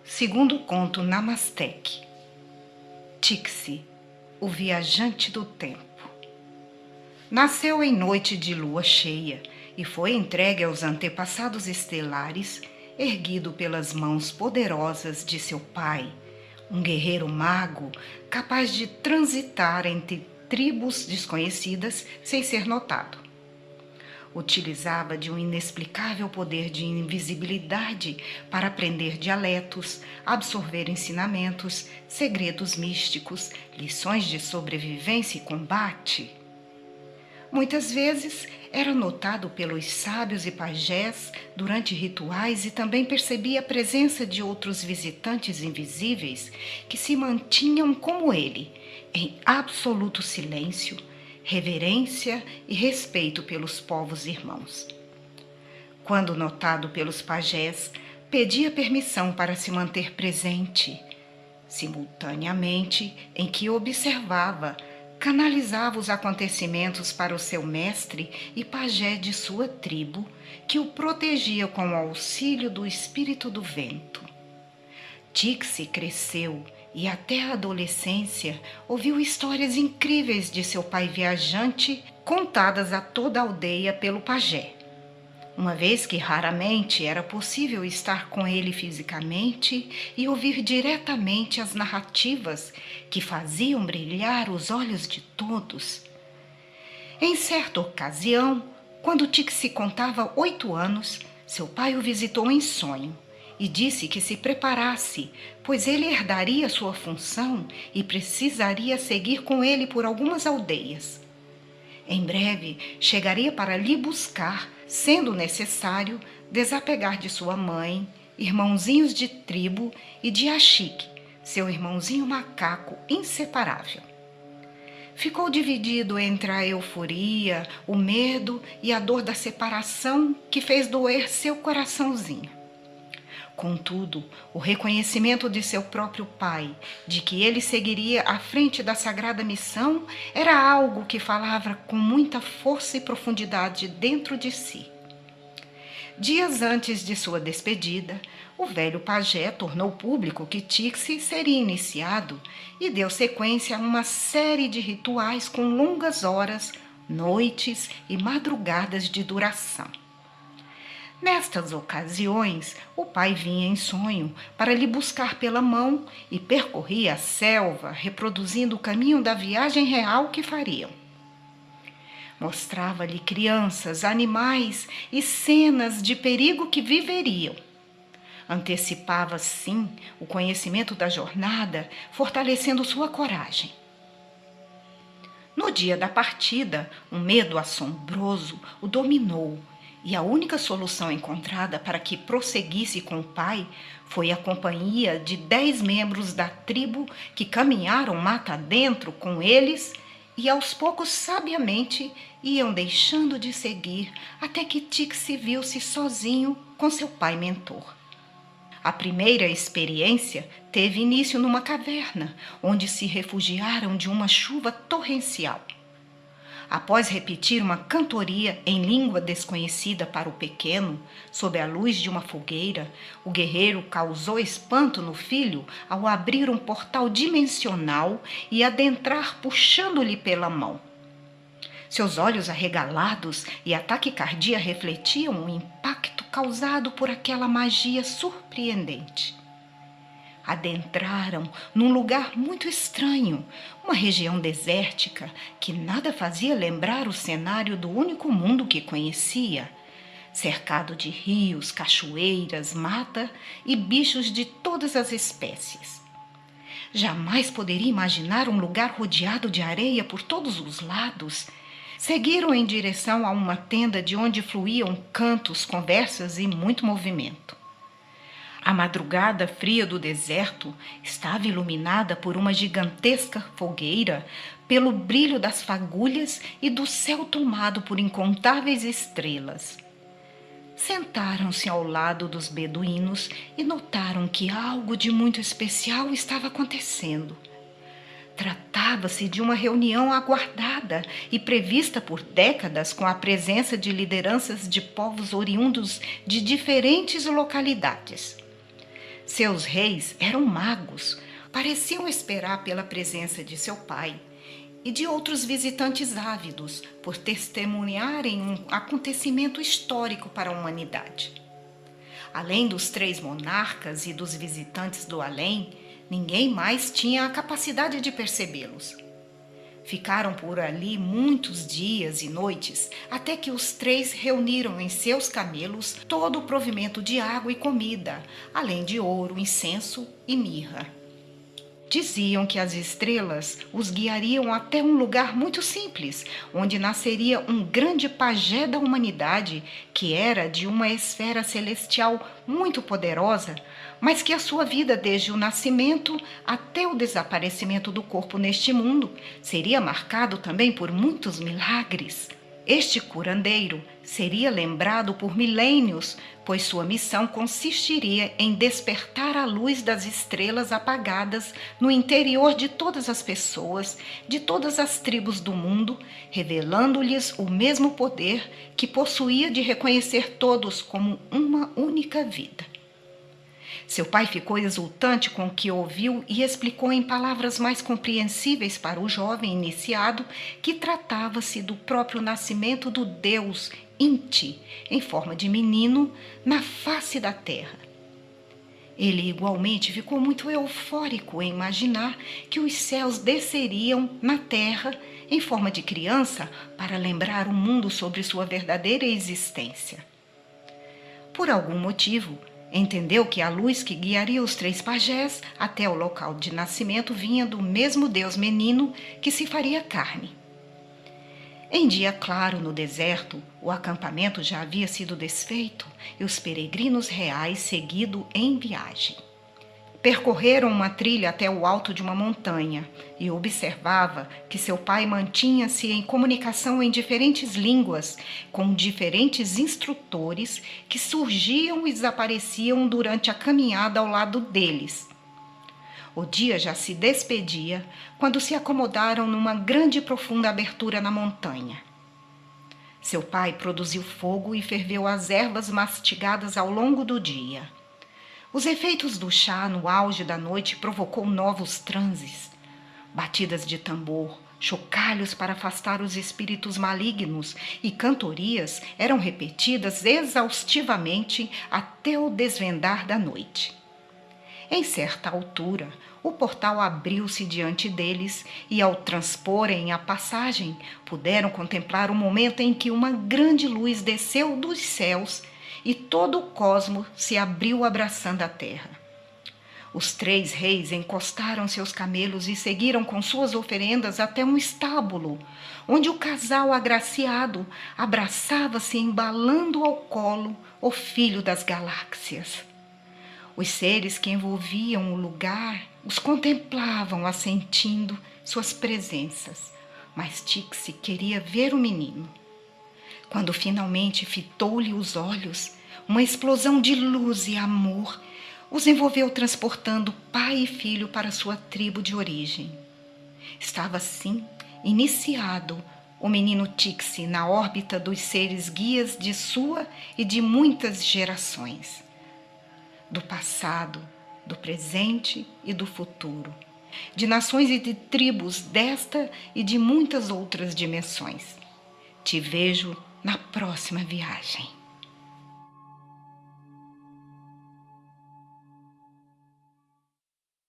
Segundo conto Namastec. Tixi, o viajante do tempo. Nasceu em noite de lua cheia e foi entregue aos antepassados estelares, erguido pelas mãos poderosas de seu pai, um guerreiro mago capaz de transitar entre tribos desconhecidas sem ser notado. Utilizava de um inexplicável poder de invisibilidade para aprender dialetos, absorver ensinamentos, segredos místicos, lições de sobrevivência e combate. Muitas vezes era notado pelos sábios e pajés durante rituais e também percebia a presença de outros visitantes invisíveis que se mantinham como ele, em absoluto silêncio, reverência e respeito pelos povos irmãos. Quando notado pelos pajés, pedia permissão para se manter presente. Simultaneamente em que observava, canalizava os acontecimentos para o seu mestre e pajé de sua tribo, que o protegia com o auxílio do espírito do vento. Tixi cresceu e até a adolescência ouviu histórias incríveis de seu pai viajante, contadas a toda a aldeia pelo pajé. Uma vez que raramente era possível estar com ele fisicamente e ouvir diretamente as narrativas que faziam brilhar os olhos de todos. Em certa ocasião, quando Tixi contava 8 anos, seu pai o visitou em sonho e disse que se preparasse, pois ele herdaria sua função e precisaria seguir com ele por algumas aldeias. Em breve, chegaria para lhe buscar, sendo necessário desapegar de sua mãe, irmãozinhos de tribo e de Achique, seu irmãozinho macaco inseparável. Ficou dividido entre a euforia, o medo e a dor da separação que fez doer seu coraçãozinho. Contudo, o reconhecimento de seu próprio pai, de que ele seguiria à frente da sagrada missão, era algo que falava com muita força e profundidade dentro de si. Dias antes de sua despedida, o velho pajé tornou público que Tixi seria iniciado e deu sequência a uma série de rituais com longas horas, noites e madrugadas de duração. Nestas ocasiões, o pai vinha em sonho para lhe buscar pela mão e percorria a selva, reproduzindo o caminho da viagem real que fariam. Mostrava-lhe crianças, animais e cenas de perigo que viveriam. Antecipava, sim, o conhecimento da jornada, fortalecendo sua coragem. No dia da partida, um medo assombroso o dominou, e a única solução encontrada para que prosseguisse com o pai foi a companhia de 10 membros da tribo que caminharam mata adentro com eles e aos poucos sabiamente iam deixando de seguir até que Tixi viu-se sozinho com seu pai mentor. A primeira experiência teve início numa caverna, onde se refugiaram de uma chuva torrencial. Após repetir uma cantoria em língua desconhecida para o pequeno, sob a luz de uma fogueira, o guerreiro causou espanto no filho ao abrir um portal dimensional e adentrar puxando-lhe pela mão. Seus olhos arregalados e a taquicardia refletiam o impacto causado por aquela magia surpreendente. Adentraram num lugar muito estranho, uma região desértica que nada fazia lembrar o cenário do único mundo que conhecia, cercado de rios, cachoeiras, mata e bichos de todas as espécies. Jamais poderia imaginar um lugar rodeado de areia por todos os lados. Seguiram em direção a uma tenda de onde fluíam cantos, conversas e muito movimento. A madrugada fria do deserto estava iluminada por uma gigantesca fogueira, pelo brilho das fagulhas e do céu tomado por incontáveis estrelas. Sentaram-se ao lado dos beduínos e notaram que algo de muito especial estava acontecendo. Tratava-se de uma reunião aguardada e prevista por décadas com a presença de lideranças de povos oriundos de diferentes localidades. Seus reis eram magos, pareciam esperar pela presença de seu pai e de outros visitantes ávidos por testemunharem um acontecimento histórico para a humanidade. Além dos 3 monarcas e dos visitantes do além, ninguém mais tinha a capacidade de percebê-los. Ficaram por ali muitos dias e noites, até que os 3 reuniram em seus camelos todo o provimento de água e comida, além de ouro, incenso e mirra. Diziam que as estrelas os guiariam até um lugar muito simples, onde nasceria um grande pajé da humanidade, que era de uma esfera celestial muito poderosa, mas que a sua vida desde o nascimento até o desaparecimento do corpo neste mundo seria marcado também por muitos milagres. Este curandeiro seria lembrado por milênios, pois sua missão consistiria em despertar a luz das estrelas apagadas no interior de todas as pessoas, de todas as tribos do mundo, revelando-lhes o mesmo poder que possuía de reconhecer todos como uma única vida. Seu pai ficou exultante com o que ouviu e explicou em palavras mais compreensíveis para o jovem iniciado que tratava-se do próprio nascimento do Deus Inti, em forma de menino, na face da terra. Ele igualmente ficou muito eufórico em imaginar que os céus desceriam na terra em forma de criança para lembrar o mundo sobre sua verdadeira existência. Por algum motivo, entendeu que a luz que guiaria os 3 pajés até o local de nascimento vinha do mesmo Deus menino que se faria carne. Em dia claro no deserto, o acampamento já havia sido desfeito e os peregrinos reais seguido em viagem. Percorreram uma trilha até o alto de uma montanha e observava que seu pai mantinha-se em comunicação em diferentes línguas, com diferentes instrutores que surgiam e desapareciam durante a caminhada ao lado deles. O dia já se despedia quando se acomodaram numa grande e profunda abertura na montanha. Seu pai produziu fogo e ferveu as ervas mastigadas ao longo do dia. Os efeitos do chá no auge da noite provocou novos transes. Batidas de tambor, chocalhos para afastar os espíritos malignos e cantorias eram repetidas exaustivamente até o desvendar da noite. Em certa altura, o portal abriu-se diante deles e, ao transporem a passagem, puderam contemplar o momento em que uma grande luz desceu dos céus e todo o cosmo se abriu abraçando a terra. Os 3 reis encostaram seus camelos e seguiram com suas oferendas até um estábulo, onde o casal agraciado abraçava-se embalando ao colo o filho das galáxias. Os seres que envolviam o lugar os contemplavam assentindo suas presenças, mas Tixi queria ver o menino. Quando finalmente fitou-lhe os olhos, uma explosão de luz e amor os envolveu, transportando pai e filho para sua tribo de origem. Estava assim iniciado o menino Tixi na órbita dos seres guias de sua e de muitas gerações, do passado, do presente e do futuro, de nações e de tribos desta e de muitas outras dimensões. Te vejo na próxima viagem.